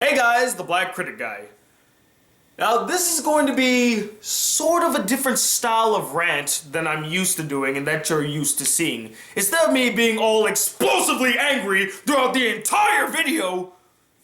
Hey guys, the Black Critic Guy. Now this is going to be sort of a different style of rant than I'm used to doing and that you're used to seeing. Instead of me being all explosively angry throughout the entire video,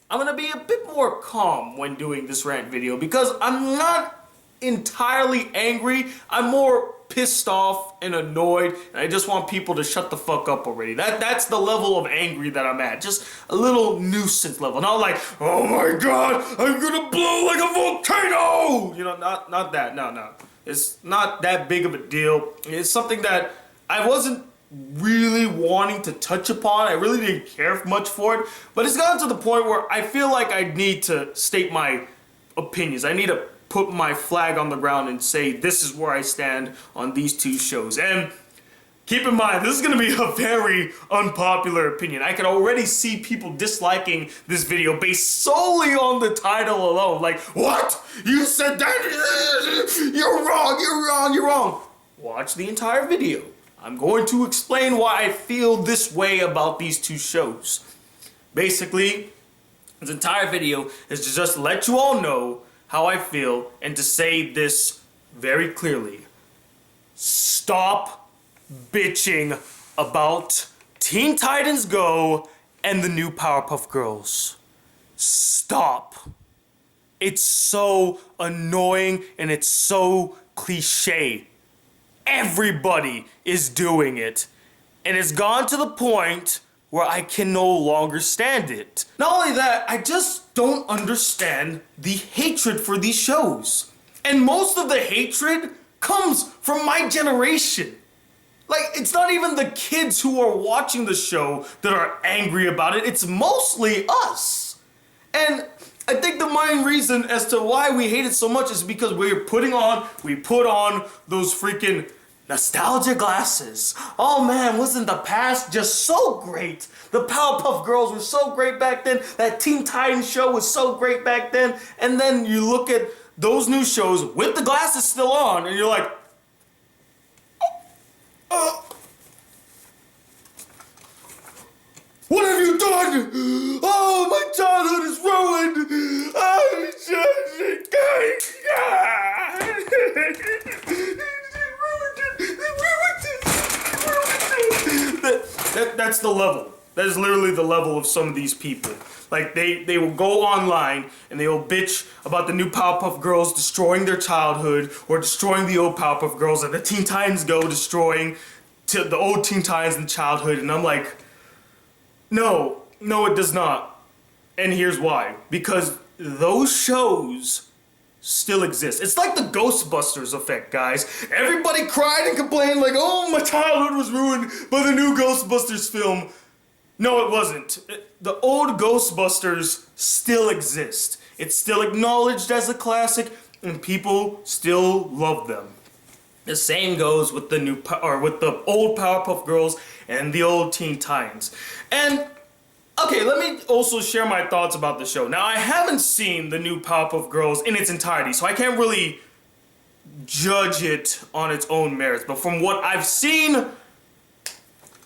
I'm gonna be a bit more calm when doing this rant video because I'm not entirely angry. I'm more pissed off and annoyed, and I just want people to shut the fuck up already. That's the level of angry that I'm at. Just a little nuisance level. Not like, oh my god, I'm gonna blow like a volcano! You know, not that. No. It's not that big of a deal. It's something that I wasn't really wanting to touch upon. I really didn't care much for it, but it's gotten to the point where I feel like I need to state my opinions. I need to put my flag on the ground and say this is where I stand on these two shows. And keep in mind, this is going to be a very unpopular opinion. I can already see people disliking this video based solely on the title alone. Like, what? You said that? You're wrong. Watch the entire video. I'm going to explain why I feel this way about these two shows. Basically, this entire video is to just let you all know how I feel and to say this very clearly. Stop bitching about Teen Titans Go and the new Powerpuff Girls. Stop. It's so annoying and it's so cliche. Everybody is doing it. And it's gone to the point where I can no longer stand it. Not only that, I just don't understand the hatred for these shows. And most of the hatred comes from my generation. Like, it's not even the kids who are watching the show that are angry about it, it's mostly us. And I think the main reason as to why we hate it so much is because we put on those freaking nostalgia glasses. Oh man, wasn't the past just so great? The Powerpuff Girls were so great back then. That Teen Titans show was so great back then. And then you look at those new shows with the glasses still on and you're like, what have you done? Oh, my childhood is ruined. I'm That's the level. That is literally the level of some of these people. Like, they will go online and they will bitch about the new Powerpuff Girls destroying their childhood or destroying the old Powerpuff Girls, and the Teen Titans Go destroying the old Teen Titans in childhood. And I'm like, no, it does not. And here's why. Because those shows still exist. It's like the Ghostbusters effect, guys. Everybody cried and complained like, oh, my childhood was ruined by the new Ghostbusters film. No, it wasn't. The old Ghostbusters still exist. It's still acknowledged as a classic, and people still love them. The same goes with the old Powerpuff Girls and the old Teen Titans. And okay, let me also share my thoughts about the show. Now, I haven't seen the new Powerpuff Girls in its entirety, so I can't really judge it on its own merits. But from what I've seen,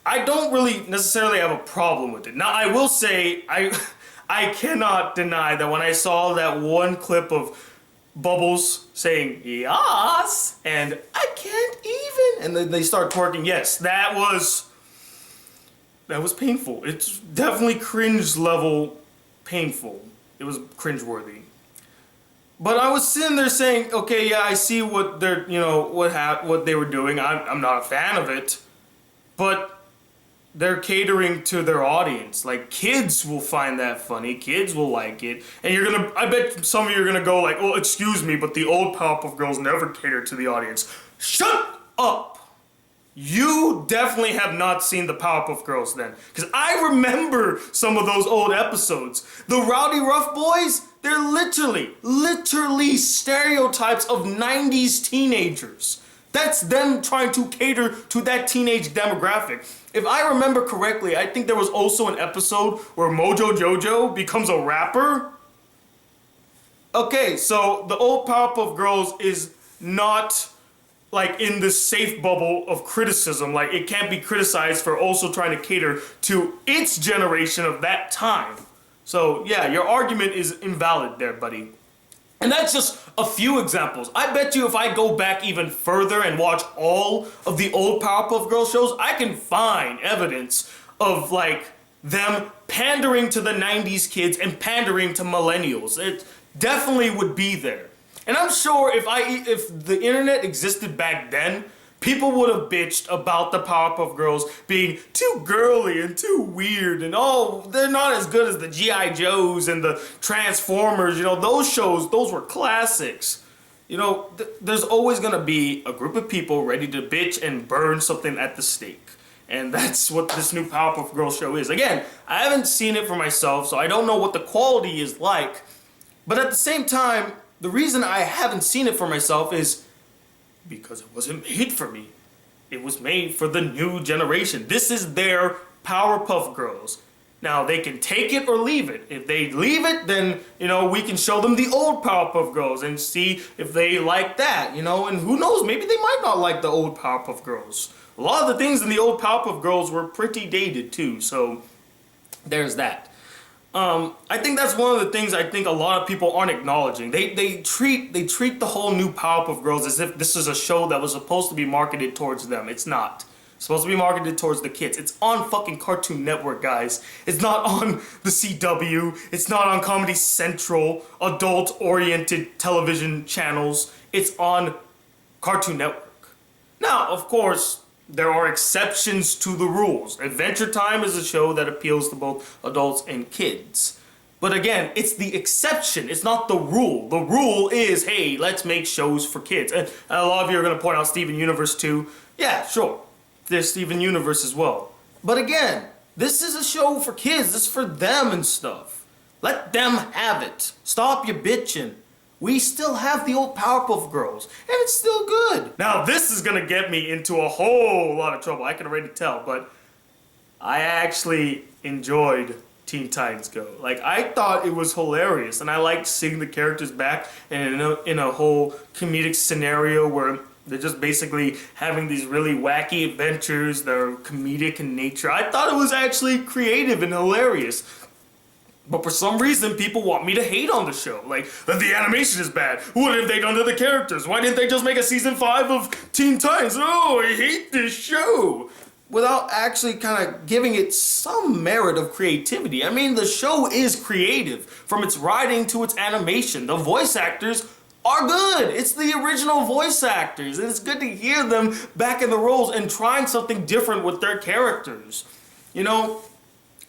I don't really necessarily have a problem with it. Now, I will say, I cannot deny that when I saw that one clip of Bubbles saying, yes, and I can't even, and then they start twerking, yes, that was painful. It's definitely cringe level painful. It was cringeworthy. But I was sitting there saying, okay, yeah, I see what they're, what they were doing. I'm not a fan of it, but they're catering to their audience. Like, kids will find that funny. Kids will like it. And I bet some of you are gonna go like, oh, excuse me, but the old Powerpuff Girls never catered to the audience. Shut up! You definitely have not seen the Powerpuff Girls then. Because I remember some of those old episodes. The Rowdy Rough Boys, they're literally stereotypes of 90s teenagers. That's them trying to cater to that teenage demographic. If I remember correctly, I think there was also an episode where Mojo Jojo becomes a rapper. Okay, so the old Powerpuff Girls is not like in this safe bubble of criticism. Like, it can't be criticized for also trying to cater to its generation of that time. So yeah, your argument is invalid there, buddy. And that's just a few examples. I bet you if I go back even further and watch all of the old Powerpuff Girls shows, I can find evidence of like them pandering to the 90s kids and pandering to millennials. It definitely would be there. And I'm sure if the internet existed back then, people would have bitched about the Powerpuff Girls being too girly and too weird and oh, they're not as good as the G.I. Joes and the Transformers. You know, those shows, those were classics. You know, there's always gonna be a group of people ready to bitch and burn something at the stake. And that's what this new Powerpuff Girls show is. Again, I haven't seen it for myself, so I don't know what the quality is like. But at the same time, the reason I haven't seen it for myself is because it wasn't made for me. It was made for the new generation. This is their Powerpuff Girls. Now, they can take it or leave it. If they leave it, then, you know, we can show them the old Powerpuff Girls and see if they like that, you know, and who knows, maybe they might not like the old Powerpuff Girls. A lot of the things in the old Powerpuff Girls were pretty dated, too, so there's that. I think that's one of the things I think a lot of people aren't acknowledging. They treat the whole new Powerpuff Girls as if this is a show that was supposed to be marketed towards them. It's not. It's supposed to be marketed towards the kids. It's on fucking Cartoon Network, guys. It's not on the CW. It's not on Comedy Central, adult-oriented television channels. It's on Cartoon Network. Now, of course, there are exceptions to the rules. Adventure Time is a show that appeals to both adults and kids. But again, it's the exception. It's not the rule. The rule is, hey, let's make shows for kids. And a lot of you are going to point out Steven Universe too. Yeah, sure. There's Steven Universe as well. But again, this is a show for kids. This is for them and stuff. Let them have it. Stop your bitching. We still have the old Powerpuff Girls, and it's still good. Now, this is gonna get me into a whole lot of trouble. I can already tell, but I actually enjoyed Teen Titans Go. Like, I thought it was hilarious, and I liked seeing the characters back and in a whole comedic scenario where they're just basically having these really wacky adventures that are comedic in nature. I thought it was actually creative and hilarious. But for some reason, people want me to hate on the show. Like, that the animation is bad. What have they done to the characters? Why didn't they just make a season 5 of Teen Titans? Oh, I hate this show. Without actually kind of giving it some merit of creativity. I mean, the show is creative. From its writing to its animation. The voice actors are good. It's the original voice actors. And it's good to hear them back in the roles and trying something different with their characters. You know,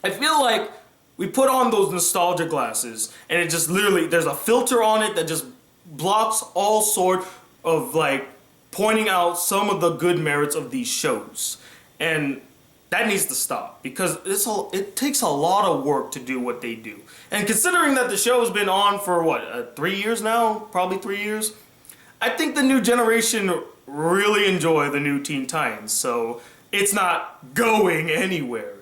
I feel like we put on those nostalgia glasses and it just literally, there's a filter on it that just blocks all sort of like pointing out some of the good merits of these shows. And that needs to stop because it takes a lot of work to do what they do. And considering that the show has been on for what, 3 years now? Probably 3 years? I think the new generation really enjoy the new Teen Titans, so it's not going anywhere.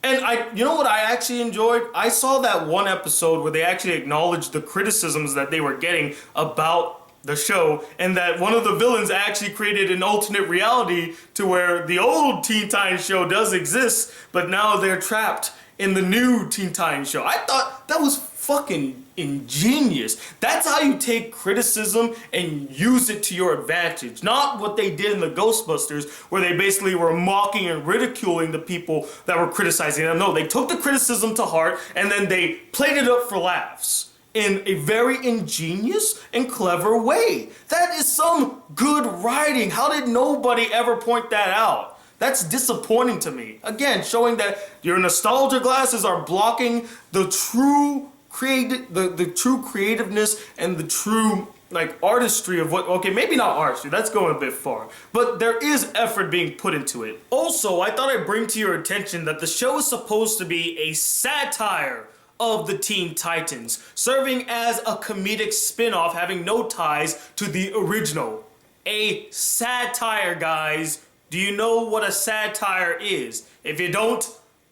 And you know what I actually enjoyed? I saw that one episode where they actually acknowledged the criticisms that they were getting about the show, and that one of the villains actually created an alternate reality to where the old Teen Titans show does exist, but now they're trapped in the new Teen Titans show. I thought that was fucking ingenious. That's how you take criticism and use it to your advantage. Not what they did in the Ghostbusters, where they basically were mocking and ridiculing the people that were criticizing them. No, they took the criticism to heart and then they played it up for laughs in a very ingenious and clever way. That is some good writing. How did nobody ever point that out? That's disappointing to me. Again, showing that your nostalgia glasses are blocking the true the true creativeness and the true like artistry of what, okay, maybe not artistry, that's going a bit far, but there is effort being put into it. Also, I thought I'd bring to your attention that the show is supposed to be a satire of the Teen Titans, serving as a comedic spin-off having no ties to the original. A satire, guys. Do you know what a satire is? If you don't,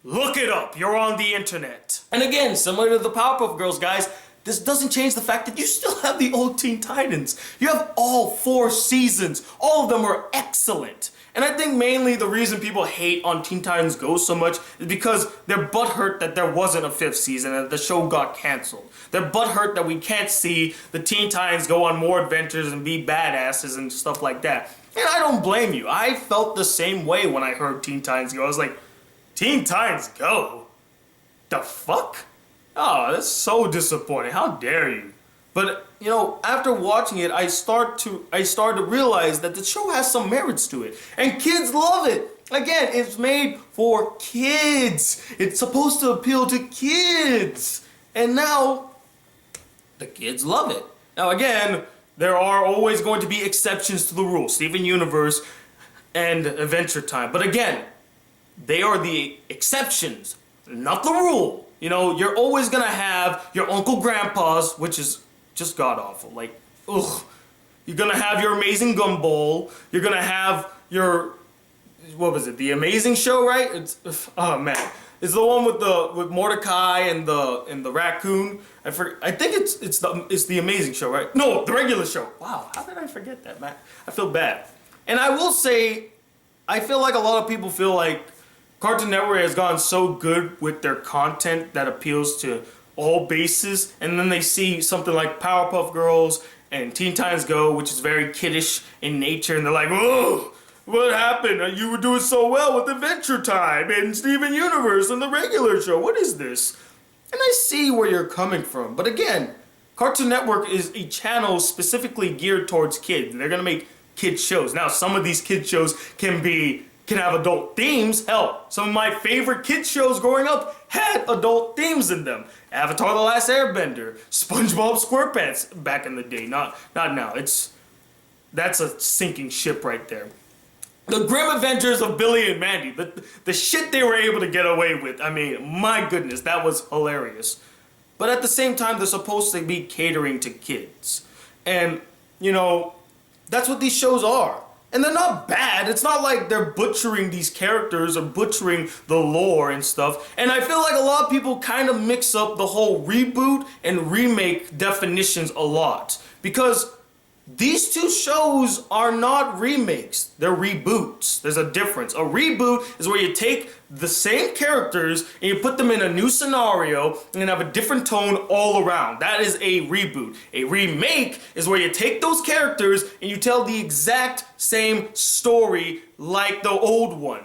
look it up. You're on the internet. And again, similar to the Powerpuff Girls, guys, this doesn't change the fact that you still have the old Teen Titans. You have all 4 seasons. All of them are excellent. And I think mainly the reason people hate on Teen Titans Go so much is because they're butthurt that there wasn't a 5th season and that the show got canceled. They're butthurt that we can't see the Teen Titans go on more adventures and be badasses and stuff like that. And I don't blame you. I felt the same way when I heard Teen Titans Go. I was like, Teen Titans Go? The fuck? Oh, that's so disappointing. How dare you? But, you know, after watching it, I started to realize that the show has some merits to it. And kids love it. Again, it's made for kids. It's supposed to appeal to kids. And now, the kids love it. Now again, there are always going to be exceptions to the rule. Steven Universe and Adventure Time. But again, they are the exceptions, not the rule. You know, you're always gonna have your Uncle Grandpa's, which is just god-awful. Like, ugh. You're gonna have your Amazing Gumball. You're gonna have your, what was it? The Amazing Show, right? It's, oh man. It's the one with Mordecai and the raccoon. I think it's the Amazing Show, right? No, the regular show. Wow, how did I forget that, man? I feel bad. And I will say, I feel like a lot of people feel like Cartoon Network has gotten so good with their content that appeals to all bases, and then they see something like Powerpuff Girls and Teen Titans Go, which is very kiddish in nature, and they're like, whoa, what happened? You were doing so well with Adventure Time and Steven Universe and the regular show. What is this? And I see where you're coming from, but again, Cartoon Network is a channel specifically geared towards kids. They're gonna make kid shows. Now, some of these kid shows can have adult themes. Hell, some of my favorite kids shows growing up had adult themes in them. Avatar: The Last Airbender, SpongeBob SquarePants back in the day. Not now. That's a sinking ship right there. The Grim Adventures of Billy and Mandy. The shit they were able to get away with. I mean, my goodness, that was hilarious. But at the same time, they're supposed to be catering to kids. And, you know, that's what these shows are. And they're not bad. It's not like they're butchering these characters or butchering the lore and stuff. And I feel like a lot of people kind of mix up the whole reboot and remake definitions a lot. Because these two shows are not remakes. They're reboots. There's a difference. A reboot is where you take the same characters and you put them in a new scenario and have a different tone all around. That is a reboot. A remake is where you take those characters and you tell the exact same story like the old one.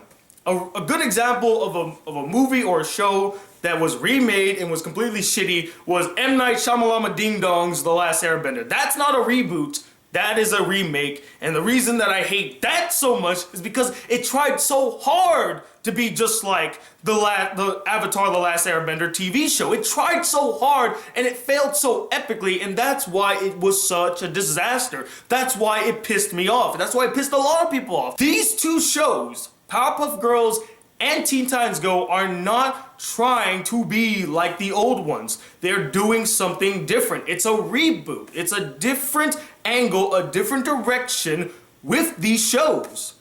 A good example of a movie or a show that was remade and was completely shitty was M. Night Shyamalan Ding Dong's The Last Airbender. That's not a reboot. That is a remake, and the reason that I hate that so much is because it tried so hard to be just like the Avatar: The Last Airbender TV show. It tried so hard, and it failed so epically, and that's why it was such a disaster. That's why it pissed me off. That's why it pissed a lot of people off. These two shows, Powerpuff Girls and Teen Titans Go, are not trying to be like the old ones. They're doing something different. It's a reboot. It's a different angle, a different direction with these shows.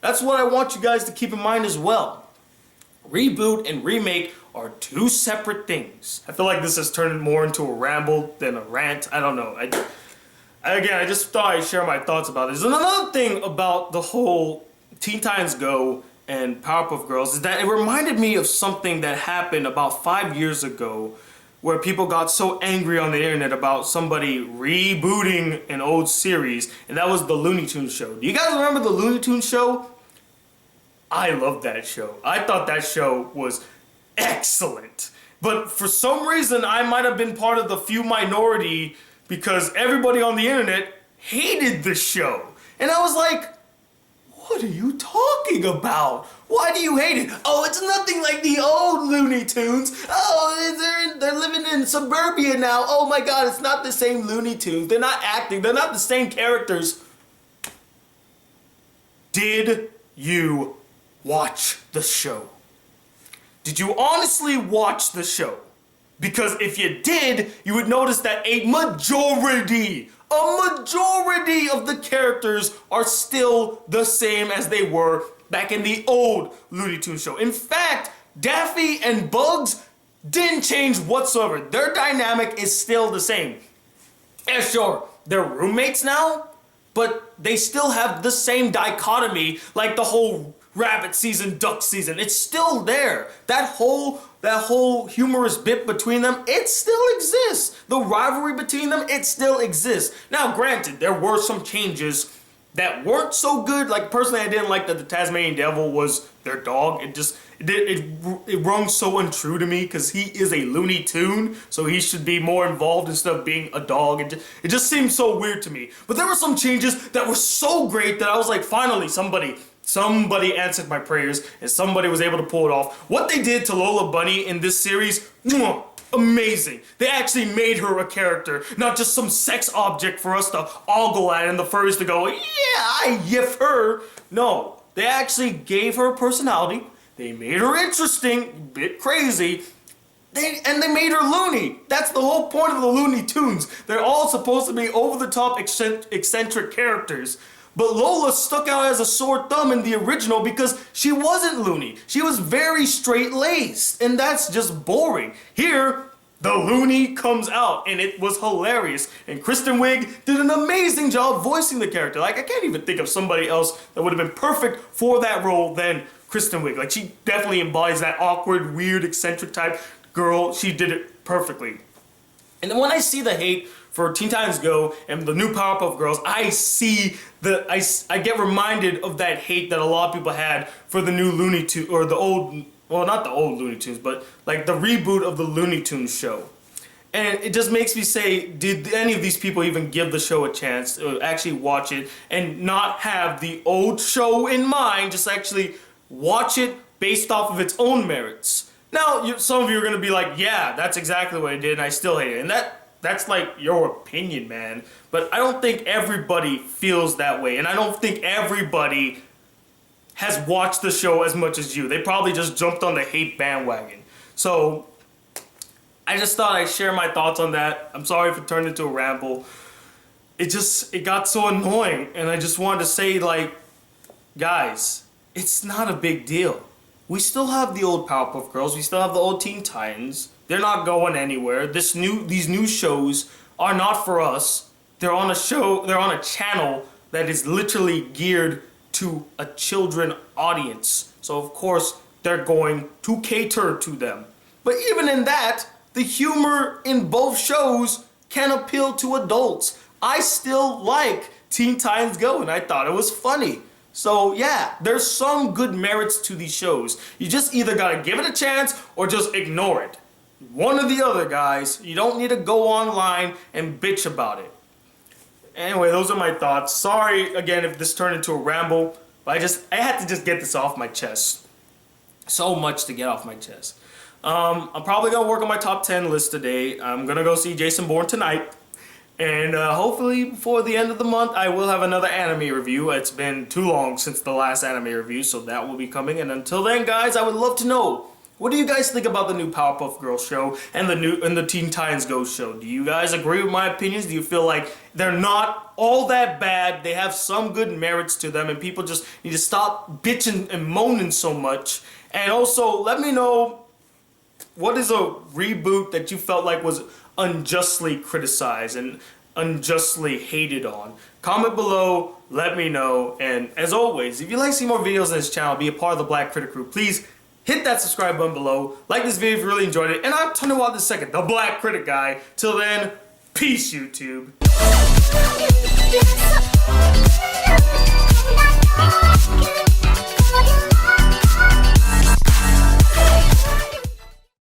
That's what I want you guys to keep in mind as well. Reboot and remake are two separate things. I feel like this has turned more into a ramble than a rant. I don't know. I just thought I'd share my thoughts about this. And another thing about the whole Teen Titans Go and Powerpuff Girls is that it reminded me of something that happened about 5 years ago where people got so angry on the internet about somebody rebooting an old series, and that was the Looney Tunes show. Do you guys remember the Looney Tunes show? I loved that show. I thought that show was excellent. But for some reason, I might have been part of the few minority because everybody on the internet hated the show. And I was like, what are you talking about? Why do you hate it? Oh, it's nothing like the old Looney Tunes. Oh, they're living in suburbia now. Oh my God, it's not the same Looney Tunes. They're not acting. They're not the same characters. Did you watch the show? Did you honestly watch the show? Because if you did, you would notice that a majority of the characters are still the same as they were back in the old Looney Tunes show. In fact, Daffy and Bugs, didn't change whatsoever. Their dynamic is still the same. Yeah, sure, they're roommates now, but they still have the same dichotomy, like the whole rabbit season, duck season. It's still there. That whole humorous bit between them, it still exists. The rivalry between them, it still exists. Now, granted, there were some changes that weren't so good. Like, personally, I didn't like that the Tasmanian Devil was their dog. It rung so untrue to me, because he is a Looney Tune, so he should be more involved instead of being a dog. It just seemed so weird to me. But there were some changes that were so great that I was like, finally, somebody answered my prayers, and somebody was able to pull it off. What they did to Lola Bunny in this series, amazing. They actually made her a character, not just some sex object for us to ogle at and the furries to go, yeah, I yiff her. No, they actually gave her a personality. They made her interesting, a bit crazy, and they made her loony. That's the whole point of the Looney Tunes. They're all supposed to be over-the-top eccentric characters. But Lola stuck out as a sore thumb in the original because she wasn't loony. She was very straight-laced, and that's just boring. Here, the loony comes out, and it was hilarious. And Kristen Wiig did an amazing job voicing the character. Like, I can't even think of somebody else that would have been perfect for that role than Kristen Wiig. Like, she definitely embodies that awkward, weird, eccentric type girl. She did it perfectly. And then when I see the hate for Teen Titans Go and the new Powerpuff Girls, I get reminded of that hate that a lot of people had for the new Looney Tunes, or the old, well, not the old Looney Tunes, but like the reboot of the Looney Tunes show. And it just makes me say, did any of these people even give the show a chance to actually watch it and not have the old show in mind, just actually watch it based off of its own merits? Now, some of you are going to be like, yeah, that's exactly what I did, and I still hate it. And that's like your opinion, man. But I don't think everybody feels that way. And I don't think everybody has watched the show as much as you. They probably just jumped on the hate bandwagon. So I just thought I'd share my thoughts on that. I'm sorry if it turned into a ramble. It got so annoying. And I just wanted to say, like, guys, it's not a big deal. We still have the old Powerpuff Girls. We still have the old Teen Titans. They're not going anywhere. These new shows are not for us. They're on a channel that is literally geared to a children audience. So of course, they're going to cater to them. But even in that, the humor in both shows can appeal to adults. I still like Teen Titans Go, and I thought it was funny. So yeah, there's some good merits to these shows. You just either gotta give it a chance or just ignore it. One or the other, guys. You don't need to go online and bitch about it. Anyway, those are my thoughts. Sorry again if this turned into a ramble, but I had to just get this off my chest. So much to get off my chest. I'm probably gonna work on my top 10 list today. I'm gonna go see Jason Bourne tonight. And hopefully before the end of the month, I will have another anime review. It's been too long since the last anime review, so that will be coming. And until then, guys, I would love to know, what do you guys think about the new Powerpuff Girls show and the Teen Titans Go show? Do you guys agree with my opinions? Do you feel like they're not all that bad? They have some good merits to them, and people just need to stop bitching and moaning so much. And also, let me know, what is a reboot that you felt like was unjustly criticized and unjustly hated on? Comment below, let me know. And as always, if you'd like to see more videos on this channel, be a part of the Black Critic Group, please hit that subscribe button below. Like this video if you really enjoyed it. And I'll turn it on this second, the Black Critic Guy. Till then, peace, YouTube. Thank you.